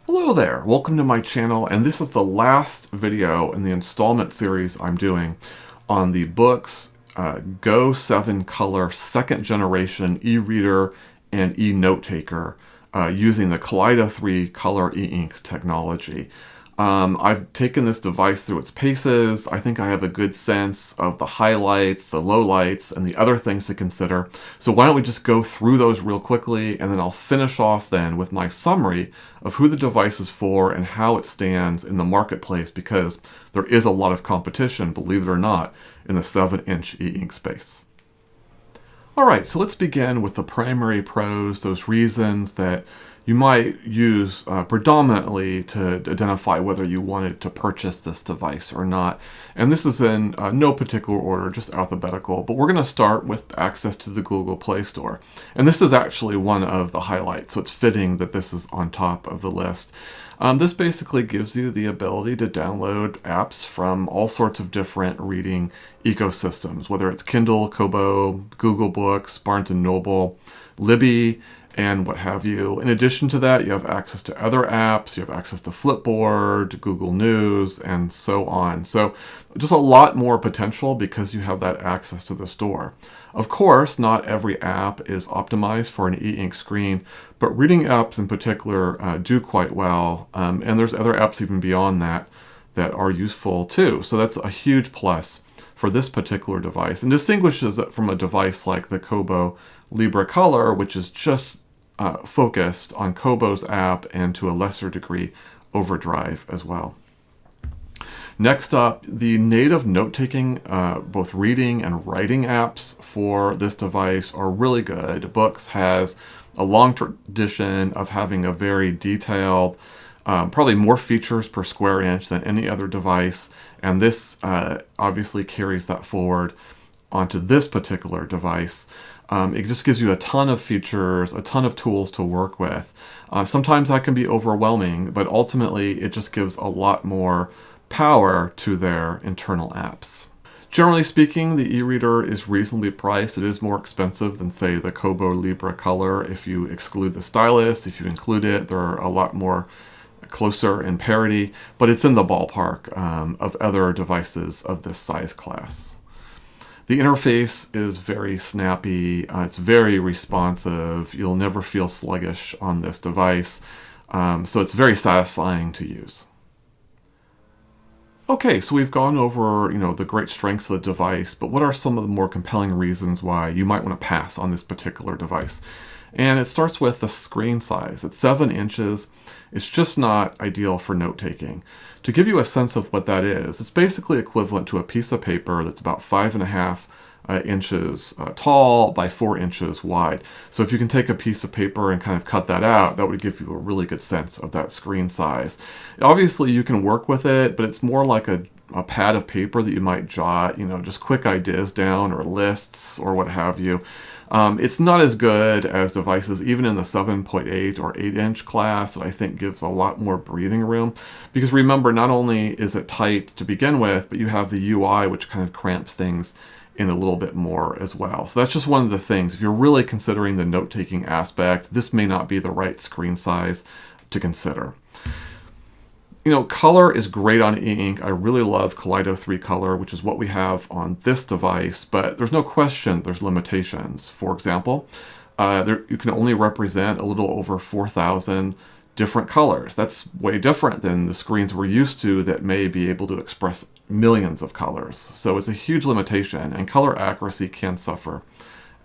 Hello there, welcome to my channel, and this is the last video in the installment series I'm doing on the Boox Go 7 Color second generation e-reader and e-note taker using the Kaleido 3 Color e-ink technology. I've taken this device through its paces. I think I have a good sense of the highlights, the lowlights, and the other things to consider. So why don't we just go through those real quickly, and then I'll finish off then with my summary of who the device is for and how it stands in the marketplace, because there is a lot of competition, believe it or not, in the 7-inch e-ink space. Alright, so let's begin with the primary pros, those reasons that you might use predominantly to identify whether you wanted to purchase this device or not. And this is in no particular order, just alphabetical, but we're going to start with access to the Google Play Store. And this is actually one of the highlights, so it's fitting that this is on top of the list. This basically gives you the ability to download apps from all sorts of different reading ecosystems, whether it's Kindle, Kobo, Google Books, Barnes & Noble, Libby, and what have you. In addition to that, you have access to other apps, you have access to Flipboard, Google News, and so on. So just a lot more potential because you have that access to the store. Of course, not every app is optimized for an e-ink screen, but reading apps in particular do quite well. And there's other apps even beyond that that are useful too. So that's a huge plus for this particular device and distinguishes it from a device like the Kobo Libra Color, which is just focused on Kobo's app and to a lesser degree Overdrive as well. Next up, the native note-taking, both reading and writing apps for this device are really good. Boox has a long tradition of having a very detailed, probably more features per square inch than any other device, and this obviously carries that forward onto this particular device. It just gives you a ton of features, a ton of tools to work with. Sometimes that can be overwhelming, but ultimately it just gives a lot more power to their internal apps. Generally speaking, the e-reader is reasonably priced. It is more expensive than, say, the Kobo Libra Color if you exclude the stylus. If you include it, they're a lot more closer in parity, but it's in the ballpark of other devices of this size class. The interface is very snappy, it's very responsive, you'll never feel sluggish on this device, so it's very satisfying to use. Okay, so we've gone over, the great strengths of the device, but what are some of the more compelling reasons why you might want to pass on this particular device? And it starts with the screen size. At 7 inches, it's just not ideal for note-taking. To give you a sense of what that is, it's basically equivalent to a piece of paper that's about 5.5 inches tall by 4 inches wide. So if you can take a piece of paper and kind of cut that out, that would give you a really good sense of that screen size. Obviously, you can work with it, but it's more like a pad of paper that you might jot, just quick ideas down or lists or what have you. It's not as good as devices even in the 7.8 or 8-inch class that I think gives a lot more breathing room. Because remember, not only is it tight to begin with, but you have the UI which kind of cramps things in a little bit more as well. So that's just one of the things. If you're really considering the note-taking aspect, this may not be the right screen size to consider. Color is great on e-ink. I really love Kaleido 3 Color, which is what we have on this device, but there's no question there's limitations. For example, you can only represent a little over 4,000 different colors. That's way different than the screens we're used to that may be able to express millions of colors. So it's a huge limitation, and color accuracy can suffer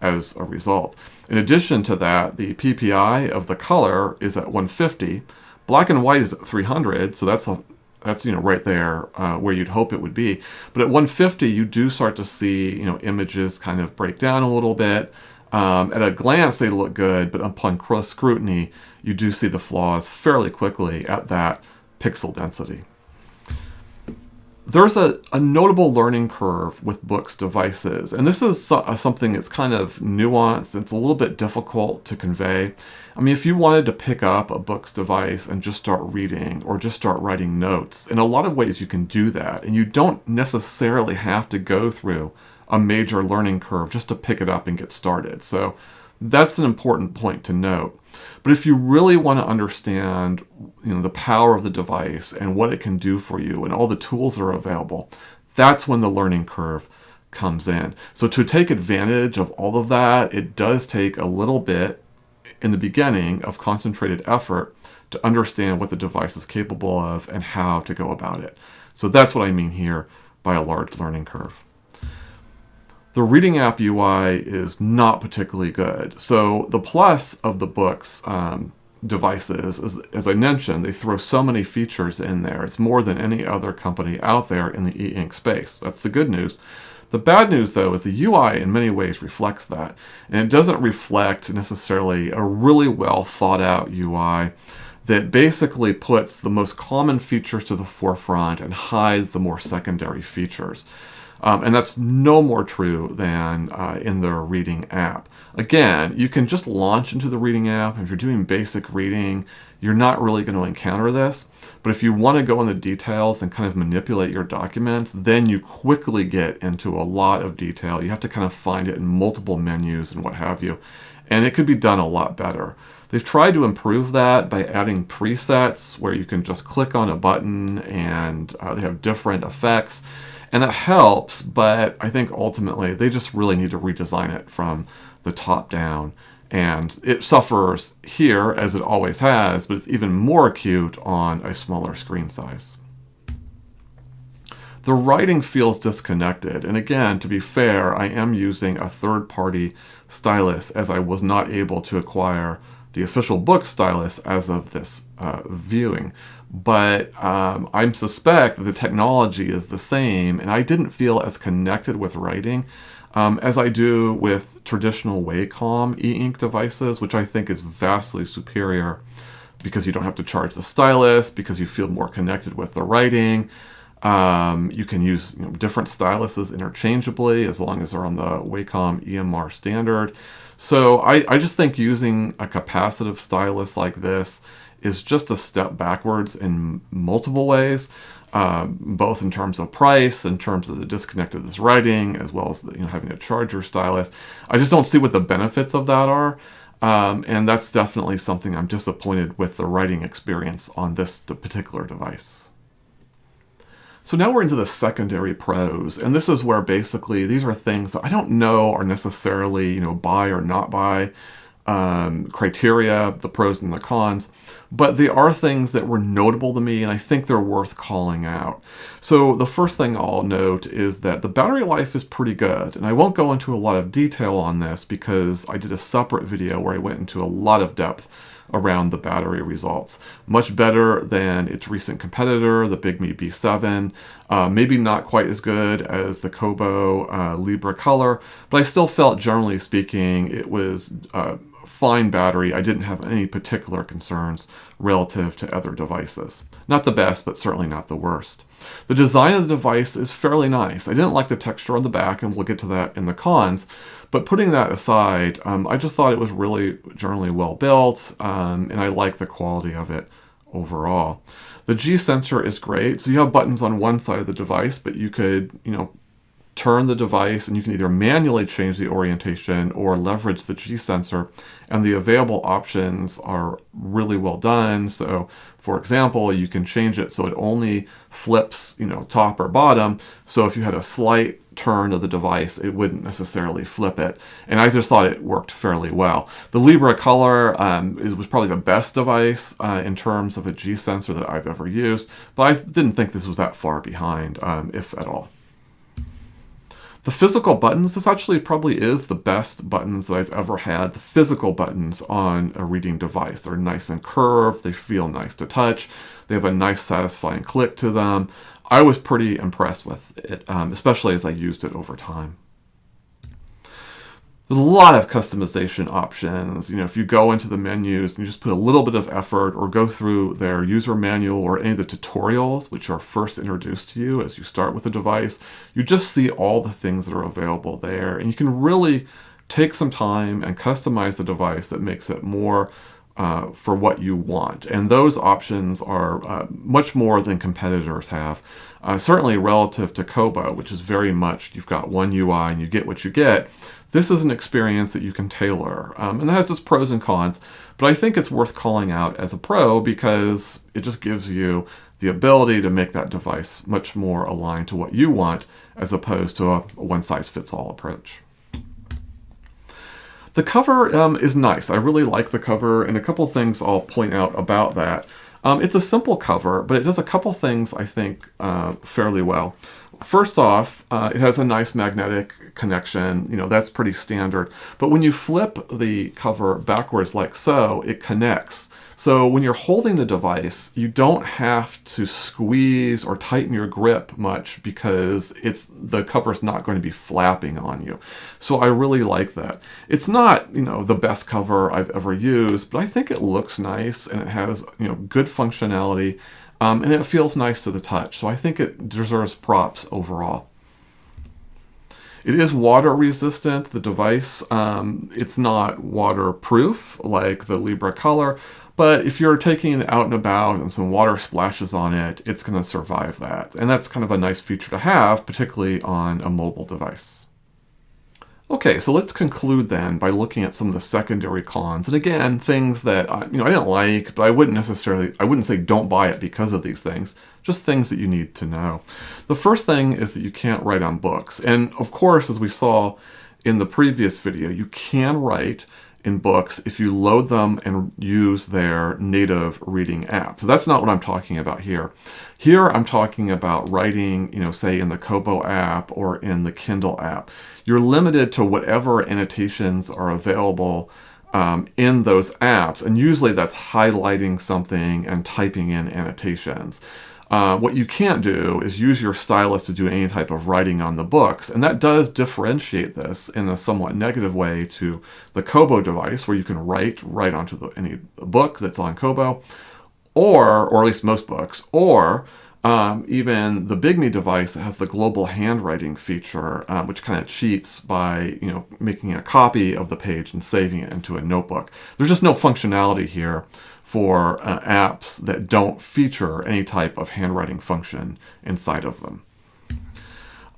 as a result. In addition to that, the PPI of the color is at 150. Black and white is at 300, so that's right there where you'd hope it would be. But at 150, you do start to see images kind of break down a little bit. At a glance, they look good, but upon close scrutiny, you do see the flaws fairly quickly at that pixel density. There's a notable learning curve with Boox devices, and this is something that's kind of nuanced. It's a little bit difficult to convey. I mean, if you wanted to pick up a Boox device and just start reading or just start writing notes, in a lot of ways you can do that, and you don't necessarily have to go through a major learning curve just to pick it up and get started. So That's an important point to note. But if you really want to understand, the power of the device and what it can do for you and all the tools that are available, that's when the learning curve comes in. So to take advantage of all of that, it does take a little bit in the beginning of concentrated effort to understand what the device is capable of and how to go about it. So that's what I mean here by a large learning curve. The reading app UI is not particularly good. So the plus of the Boox devices is, as I mentioned, they throw so many features in there. It's more than any other company out there in the e-ink space. That's the good news. The bad news, though, is the UI in many ways reflects that. And it doesn't reflect necessarily a really well thought out UI that basically puts the most common features to the forefront and hides the more secondary features. And that's no more true than in the reading app. Again, you can just launch into the reading app. If you're doing basic reading, you're not really going to encounter this. But if you want to go in the details and kind of manipulate your documents, then you quickly get into a lot of detail. You have to kind of find it in multiple menus and what have you. And it could be done a lot better. They've tried to improve that by adding presets where you can just click on a button and they have different effects. And that helps, but I think ultimately they just really need to redesign it from the top down. And it suffers here, as it always has, but it's even more acute on a smaller screen size. The writing feels disconnected. And again, to be fair, I am using a third-party stylus as I was not able to acquire the official Boox stylus as of this viewing. But I suspect that the technology is the same, and I didn't feel as connected with writing as I do with traditional Wacom e-ink devices, which I think is vastly superior because you don't have to charge the stylus, because you feel more connected with the writing. You can use different styluses interchangeably as long as they're on the Wacom EMR standard. So I just think using a capacitive stylus like this is just a step backwards in multiple ways, both in terms of price, in terms of the disconnect of this writing, as well as having a charger stylus. I just don't see what the benefits of that are. And that's definitely something I'm disappointed with the writing experience on this particular device. So now we're into the secondary pros, and this is where basically these are things that I don't know are necessarily, buy or not buy criteria, the pros and the cons, but they are things that were notable to me, and I think they're worth calling out. So the first thing I'll note is that the battery life is pretty good, and I won't go into a lot of detail on this because I did a separate video where I went into a lot of depth around the battery results. Much better than its recent competitor, the Bigme B7. Maybe not quite as good as the Kobo Libra Color, but I still felt, generally speaking, it was fine battery. I didn't have any particular concerns relative to other devices. Not the best, but certainly not the worst. The design of the device is fairly nice. I didn't like the texture on the back, and we'll get to that in the cons. But putting that aside, I just thought it was really generally well built, and I like the quality of it overall. The G sensor is great. So you have buttons on one side of the device, but you could, turn the device and you can either manually change the orientation or leverage the G sensor, and the available options are really well done. So for example, you can change it so it only flips, top or bottom. So if you had a slight turn of the device, it wouldn't necessarily flip it. And I just thought it worked fairly well. The Libra Color was probably the best device in terms of a G sensor that I've ever used, but I didn't think this was that far behind, if at all. The physical buttons, this actually probably is the best buttons that I've ever had. The physical buttons on a reading device. They're nice and curved. They feel nice to touch. They have a nice satisfying click to them. I was pretty impressed with it, especially as I used it over time. There's a lot of customization options. If you go into the menus and you just put a little bit of effort or go through their user manual or any of the tutorials, which are first introduced to you as you start with the device, you just see all the things that are available there. And you can really take some time and customize the device that makes it more for what you want. And those options are much more than competitors have. Certainly relative to Kobo, which is very much you've got one UI and you get what you get. This is an experience that you can tailor. And that has its pros and cons, but I think it's worth calling out as a pro because it just gives you the ability to make that device much more aligned to what you want as opposed to a one-size-fits-all approach. The cover is nice. I really like the cover, and a couple things I'll point out about that. It's a simple cover, but it does a couple things I think fairly well. First off, it has a nice magnetic connection. That's pretty standard. But when you flip the cover backwards like so, it connects. So when you're holding the device, you don't have to squeeze or tighten your grip much because the cover's not going to be flapping on you. So I really like that. It's not, the best cover I've ever used, but I think it looks nice and it has, good functionality. And it feels nice to the touch, so I think it deserves props overall. It is water resistant, the device. It's not waterproof like the Libra Color, but if you're taking it out and about and some water splashes on it, it's going to survive that. And that's kind of a nice feature to have, particularly on a mobile device. Okay, so let's conclude then by looking at some of the secondary cons. And again, things that I didn't like, but I wouldn't say don't buy it because of these things, just things that you need to know. The first thing is that you can't write on Boox. And of course, as we saw in the previous video, you can write in Boox if you load them and use their native reading app. So that's not what I'm talking about here. Here I'm talking about writing, say in the Kobo app or in the Kindle app. You're limited to whatever annotations are available in those apps, and usually that's highlighting something and typing in annotations. What you can't do is use your stylus to do any type of writing on the books, and that does differentiate this in a somewhat negative way to the Kobo device, where you can write onto any book that's on Kobo, or at least most books, or even the Bigme device that has the global handwriting feature, which kind of cheats by making a copy of the page and saving it into a notebook. There's just no functionality here for apps that don't feature any type of handwriting function inside of them.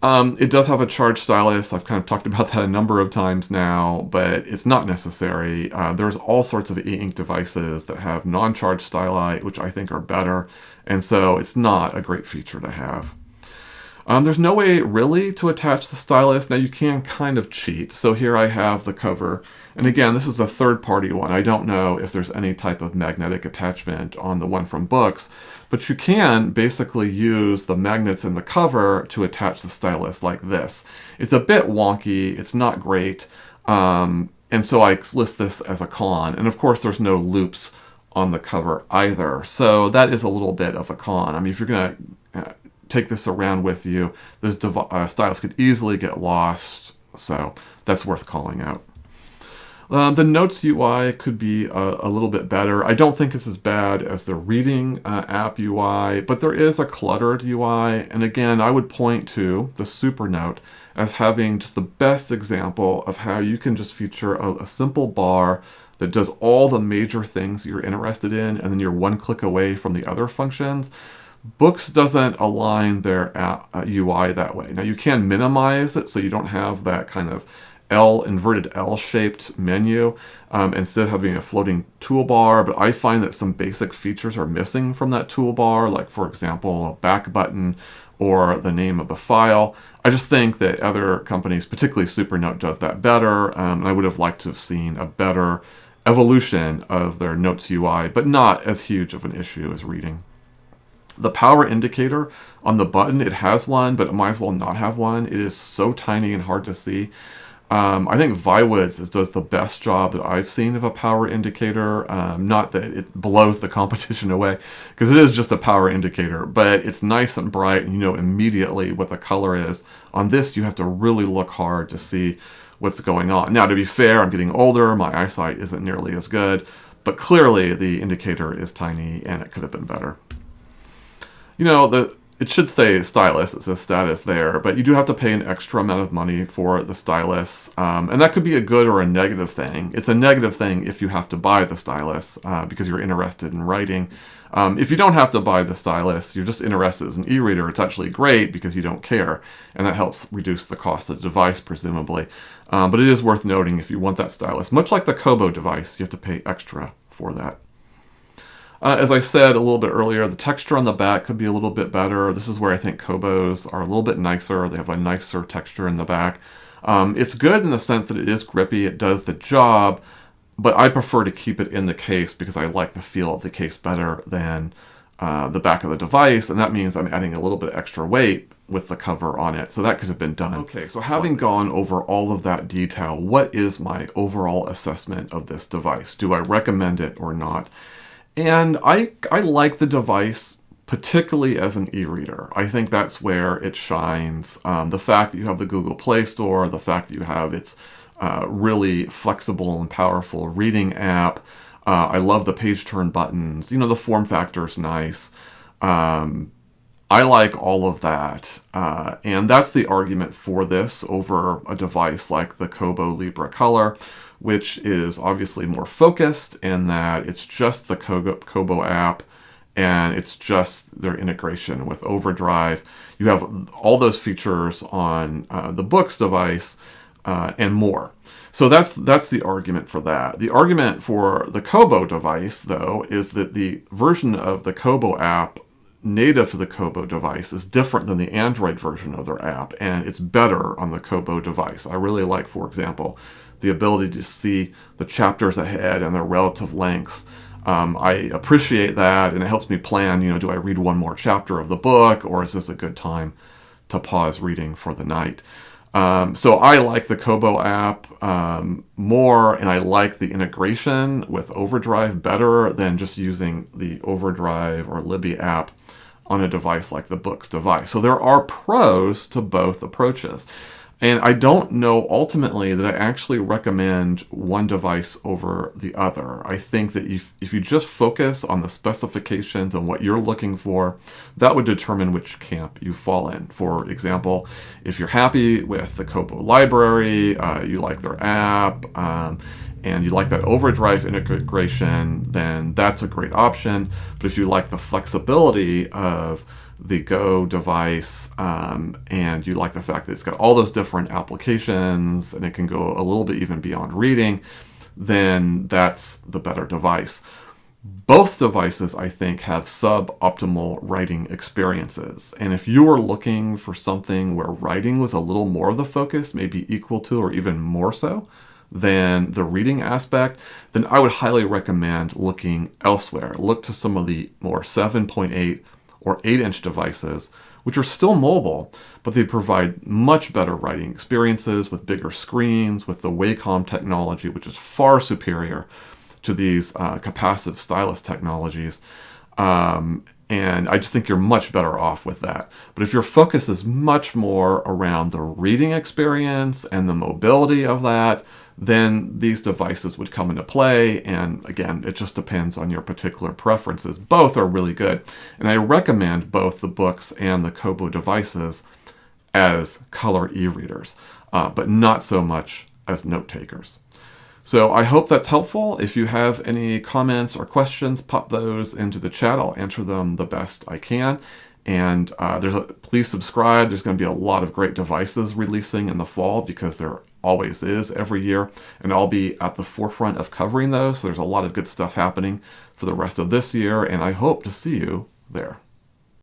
It does have a charged stylus. I've kind of talked about that a number of times now, but it's not necessary. There's all sorts of e-ink devices that have non-charged styli, which I think are better, and so it's not a great feature to have. There's no way really to attach the stylus. Now you can kind of cheat. So here I have the cover. And again, this is a third-party one. I don't know if there's any type of magnetic attachment on the one from Boox, but you can basically use the magnets in the cover to attach the stylus like this. It's a bit wonky. It's not great. And so I list this as a con. And of course, there's no loops on the cover either. So that is a little bit of a con. I mean, if you're going to take this around with you, this stylus could easily get lost, so that's worth calling out. The Notes UI could be a little bit better. I don't think it's as bad as the Reading app UI, but there is a cluttered UI, and again, I would point to the Supernote as having just the best example of how you can just feature a simple bar that does all the major things you're interested in, and then you're one click away from the other functions. Boox doesn't align their UI that way. Now you can minimize it so you don't have that kind of inverted L-shaped menu instead of having a floating toolbar, but I find that some basic features are missing from that toolbar, like for example, a back button or the name of the file. I just think that other companies, particularly Supernote, does that better, and I would have liked to have seen a better evolution of their Notes UI, but not as huge of an issue as Reading. The power indicator on the button, it has one, but it might as well not have one. It is so tiny and hard to see. I think Viwoods does the best job that I've seen of a power indicator. Not that it blows the competition away, because it is just a power indicator, but it's nice and bright, and you know immediately what the color is. On this, you have to really look hard to see what's going on. Now, to be fair, I'm getting older, my eyesight isn't nearly as good, but clearly the indicator is tiny and it could have been better. You know, it should say stylus, it says status there, but you do have to pay an extra amount of money for the stylus. And that could be a good or a negative thing. It's a negative thing if you have to buy the stylus because you're interested in writing. If you don't have to buy the stylus, you're just interested as an e-reader, it's actually great because you don't care. And that helps reduce the cost of the device, presumably. But it is worth noting if you want that stylus. Much like the Kobo device, you have to pay extra for that. As I said a little bit earlier, the texture on the back could be a little bit better. This is where I think Kobos are a little bit nicer. They have a nicer texture in the back. It's good in the sense that it is grippy. It does the job, but I prefer to keep it in the case because I like the feel of the case better than the back of the device, and that means I'm adding a little bit extra weight with the cover on it. So that could have been done. Okay, so having gone over all of that detail, what is my overall assessment of this device? Do I recommend it or not? And I like the device, particularly as an e-reader. I think that's where it shines. The fact that you have the Google Play Store, the fact that you have its really flexible and powerful reading app. I love the page turn buttons. You know, the form factor is nice. I like all of that. And that's the argument for this over a device like the Kobo Libra Color, which is obviously more focused in that it's just the Kobo app and it's just their integration with Overdrive. You have all those features on the Boox device and more. So that's the argument for that. The argument for the Kobo device, though, is that the version of the Kobo app native to the Kobo device is different than the Android version of their app, and it's better on the Kobo device. I really like, for example, the ability to see the chapters ahead and their relative lengths. I appreciate that, and it helps me plan, do I read one more chapter of the book, or is this a good time to pause reading for the night? So I like the Kobo app more, and I like the integration with Overdrive better than just using the Overdrive or Libby app on a device like the Boox device. So there are pros to both approaches. And I don't know ultimately that I actually recommend one device over the other. I think that if you just focus on the specifications and what you're looking for, that would determine which camp you fall in. For example, if you're happy with the Kobo library, you like their app, and you like that Overdrive integration, then that's a great option. But if you like the flexibility of the Go device, and you like the fact that it's got all those different applications and it can go a little bit even beyond reading, then that's the better device. Both devices, I think, have suboptimal writing experiences. And if you were looking for something where writing was a little more of the focus, maybe equal to or even more so than the reading aspect, then I would highly recommend looking elsewhere. Look to some of the more 7.8 or 8-inch devices, which are still mobile, but they provide much better writing experiences with bigger screens, with the Wacom technology, which is far superior to these capacitive stylus technologies. And I just think you're much better off with that. But if your focus is much more around the reading experience and the mobility of that, then these devices would come into play. And again, it just depends on your particular preferences. Both are really good. And I recommend both the Boox and the Kobo devices as color e-readers, but not so much as note takers. So I hope that's helpful. If you have any comments or questions, pop those into the chat. I'll answer them the best I can. And please subscribe. There's going to be a lot of great devices releasing in the fall because there always is every year. And I'll be at the forefront of covering those. So there's a lot of good stuff happening for the rest of this year. And I hope to see you there.